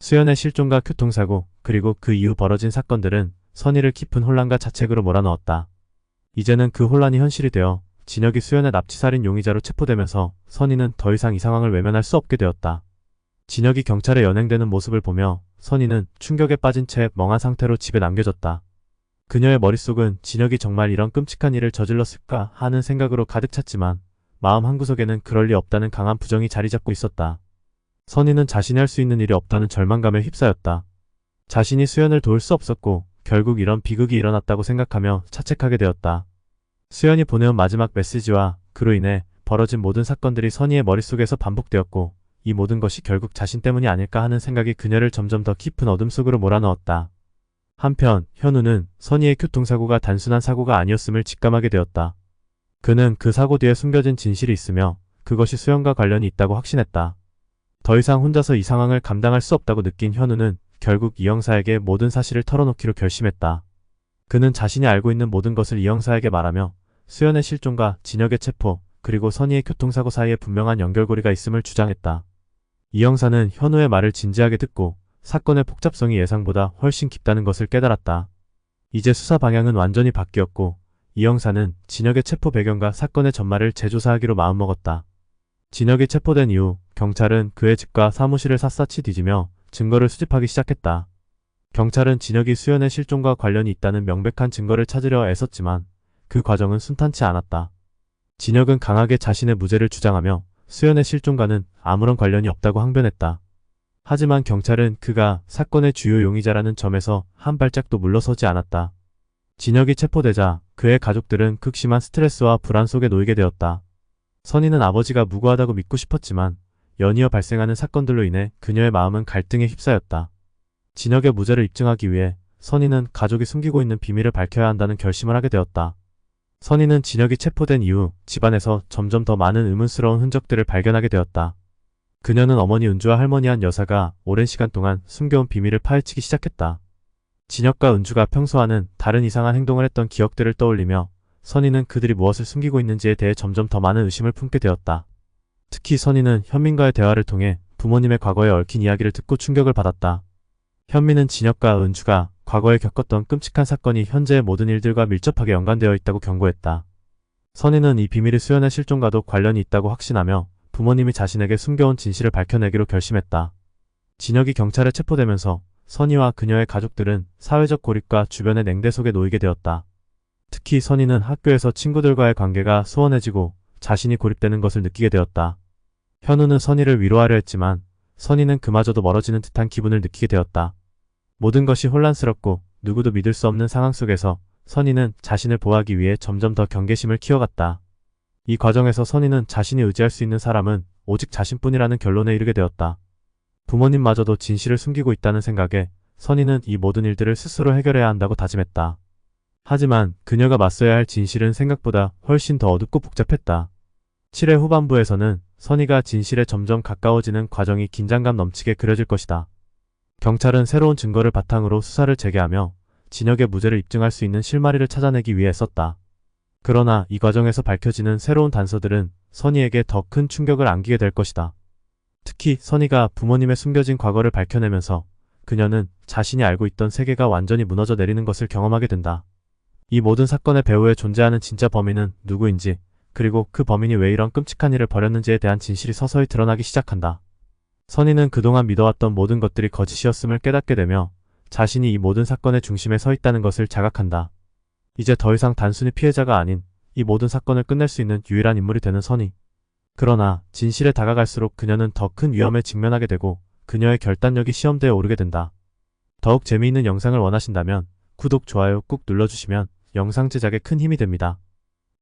수연의 실종과 교통사고, 그리고 그 이후 벌어진 사건들은 선의를 깊은 혼란과 자책으로 몰아넣었다. 이제는 그 혼란이 현실이 되어 진혁이 수연의 납치살인 용의자로 체포되면서 선의는 더 이상 이 상황을 외면할 수 없게 되었다. 진혁이 경찰에 연행되는 모습을 보며 선의는 충격에 빠진 채 멍한 상태로 집에 남겨졌다. 그녀의 머릿속은 진혁이 정말 이런 끔찍한 일을 저질렀을까 하는 생각으로 가득 찼지만 마음 한구석에는 그럴 리 없다는 강한 부정이 자리 잡고 있었다. 선의는 자신이 할 수 있는 일이 없다는 절망감에 휩싸였다. 자신이 수연을 도울 수 없었고 결국 이런 비극이 일어났다고 생각하며 자책하게 되었다. 수연이 보내온 마지막 메시지와 그로 인해 벌어진 모든 사건들이 선의의 머릿속에서 반복되었고 이 모든 것이 결국 자신 때문이 아닐까 하는 생각이 그녀를 점점 더 깊은 어둠 속으로 몰아넣었다. 한편 현우는 선의의 교통사고가 단순한 사고가 아니었음을 직감하게 되었다. 그는 그 사고 뒤에 숨겨진 진실이 있으며 그것이 수연과 관련이 있다고 확신했다. 더 이상 혼자서 이 상황을 감당할 수 없다고 느낀 현우는 결국 이 형사에게 모든 사실을 털어놓기로 결심했다. 그는 자신이 알고 있는 모든 것을 이 형사에게 말하며 수연의 실종과 진혁의 체포, 그리고 선의의 교통사고 사이에 분명한 연결고리가 있음을 주장했다. 이 형사는 현우의 말을 진지하게 듣고 사건의 복잡성이 예상보다 훨씬 깊다는 것을 깨달았다. 이제 수사 방향은 완전히 바뀌었고 이 형사는 진혁의 체포 배경과 사건의 전말을 재조사하기로 마음먹었다. 진혁이 체포된 이후 경찰은 그의 집과 사무실을 샅샅이 뒤지며 증거를 수집하기 시작했다. 경찰은 진혁이 수연의 실종과 관련이 있다는 명백한 증거를 찾으려 애썼지만 그 과정은 순탄치 않았다. 진혁은 강하게 자신의 무죄를 주장하며 수연의 실종과는 아무런 관련이 없다고 항변했다. 하지만 경찰은 그가 사건의 주요 용의자라는 점에서 한 발짝도 물러서지 않았다. 진혁이 체포되자 그의 가족들은 극심한 스트레스와 불안 속에 놓이게 되었다. 선의는 아버지가 무고하다고 믿고 싶었지만 연이어 발생하는 사건들로 인해 그녀의 마음은 갈등에 휩싸였다. 진혁의 무죄를 입증하기 위해 선의는 가족이 숨기고 있는 비밀을 밝혀야 한다는 결심을 하게 되었다. 선의는 진혁이 체포된 이후 집안에서 점점 더 많은 의문스러운 흔적들을 발견하게 되었다. 그녀는 어머니 은주와 할머니 한 여사가 오랜 시간 동안 숨겨온 비밀을 파헤치기 시작했다. 진혁과 은주가 평소와는 다른 이상한 행동을 했던 기억들을 떠올리며 선의는 그들이 무엇을 숨기고 있는지에 대해 점점 더 많은 의심을 품게 되었다. 특히 선의는 현민과의 대화를 통해 부모님의 과거에 얽힌 이야기를 듣고 충격을 받았다. 현민은 진혁과 은주가 과거에 겪었던 끔찍한 사건이 현재의 모든 일들과 밀접하게 연관되어 있다고 경고했다. 선의는 이 비밀이 수연의 실종과도 관련이 있다고 확신하며 부모님이 자신에게 숨겨온 진실을 밝혀내기로 결심했다. 진혁이 경찰에 체포되면서 선의와 그녀의 가족들은 사회적 고립과 주변의 냉대 속에 놓이게 되었다. 특히 선의는 학교에서 친구들과의 관계가 소원해지고 자신이 고립되는 것을 느끼게 되었다. 현우는 선의를 위로하려 했지만 선의는 그마저도 멀어지는 듯한 기분을 느끼게 되었다. 모든 것이 혼란스럽고 누구도 믿을 수 없는 상황 속에서 선의는 자신을 보호하기 위해 점점 더 경계심을 키워갔다. 이 과정에서 선의는 자신이 의지할 수 있는 사람은 오직 자신뿐이라는 결론에 이르게 되었다. 부모님마저도 진실을 숨기고 있다는 생각에 선의는 이 모든 일들을 스스로 해결해야 한다고 다짐했다. 하지만 그녀가 맞서야 할 진실은 생각보다 훨씬 더 어둡고 복잡했다. 7회 후반부에서는 선의가 진실에 점점 가까워지는 과정이 긴장감 넘치게 그려질 것이다. 경찰은 새로운 증거를 바탕으로 수사를 재개하며 진혁의 무죄를 입증할 수 있는 실마리를 찾아내기 위해 썼다. 그러나 이 과정에서 밝혀지는 새로운 단서들은 선의에게 더 큰 충격을 안기게 될 것이다. 특히 선의가 부모님의 숨겨진 과거를 밝혀내면서 그녀는 자신이 알고 있던 세계가 완전히 무너져 내리는 것을 경험하게 된다. 이 모든 사건의 배후에 존재하는 진짜 범인은 누구인지, 그리고 그 범인이 왜 이런 끔찍한 일을 벌였는지에 대한 진실이 서서히 드러나기 시작한다. 선의는 그동안 믿어왔던 모든 것들이 거짓이었음을 깨닫게 되며 자신이 이 모든 사건의 중심에 서 있다는 것을 자각한다. 이제 더 이상 단순히 피해자가 아닌 이 모든 사건을 끝낼 수 있는 유일한 인물이 되는 선의. 그러나 진실에 다가갈수록 그녀는 더 큰 위험에 직면하게 되고 그녀의 결단력이 시험대에 오르게 된다. 더욱 재미있는 영상을 원하신다면 구독, 좋아요 꾹 눌러주시면 영상 제작에 큰 힘이 됩니다.